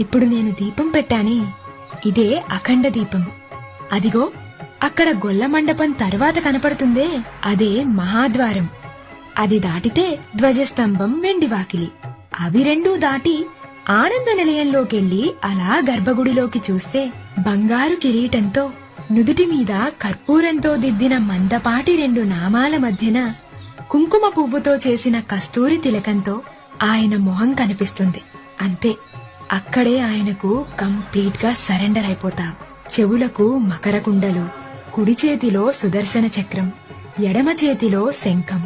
ఇప్పుడు నేను దీపం పెట్టానే, ఇదే అఖండ దీపం. అదిగో అక్కడ గొల్ల మండపం తరువాత కనపడుతుందే, అదే మహాద్వారం. అది దాటితే ధ్వజస్తంభం, వెండివాకిలి. అవి రెండూ దాటి ఆనంద నిలయంలోకెళ్లి అలా గర్భగుడిలోకి చూస్తే బంగారు కిరీటంతో నుదుటి మీద కర్పూరంతో దిద్దిన మందపాటి రెండు నామాల మధ్యన కుంకుమ పువ్వుతో చేసిన కస్తూరి తిలకంతో ఆయన మొహం కనిపిస్తుంది. అంతే, అక్కడే ఆయనకు కంప్లీట్ గా సరెండర్ అయిపోతావు. చెవులకు మకర కుండలు, కుడి చేతిలో సుదర్శన చక్రం, ఎడమ చేతిలో శంఖం.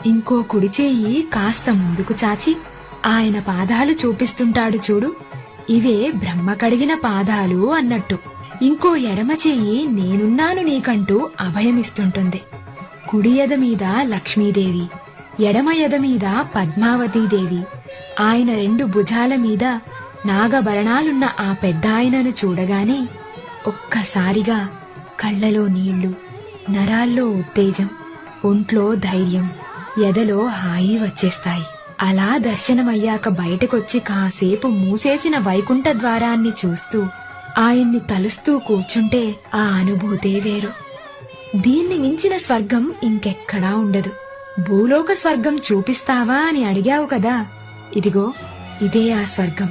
ఇంకో కుడి చేయి కాస్త ముందుకు చాచి ఆయన పాదాలు చూపిస్తుంటాడు చూడు, ఇవే బ్రహ్మ కడిగిన పాదాలు అన్నట్టు. ఇంకో ఎడమ చెయ్యి నేనున్నాను నీకంటూ అభయమిస్తుంటుంది. కుడి ఎద మీద లక్ష్మీదేవి, ఎడమ ఎద మీద పద్మావతీదేవి. ఆయన రెండు భుజాల మీద నాగభరణాలున్న ఆ పెద్దాయనను చూడగానే ఒక్కసారిగా కళ్లలో నీళ్లు, నరాల్లో ఉత్తేజం, ఒంట్లో ధైర్యం, ఎదలో హాయి వచ్చేస్తాయి. అలా దర్శనమయ్యాక బయటకొచ్చి కాసేపు మూసేసిన వైకుంఠ ద్వారాన్ని చూస్తూ ఆయన్ని తలుస్తూ కూర్చుంటే ఆ అనుభూతే వేరు. దీన్ని మించిన స్వర్గం ఇంకెక్కడా ఉండదు. భూలోక స్వర్గం చూపిస్తావా అని అడిగావు కదా, ఇదిగో ఇదే ఆ స్వర్గం.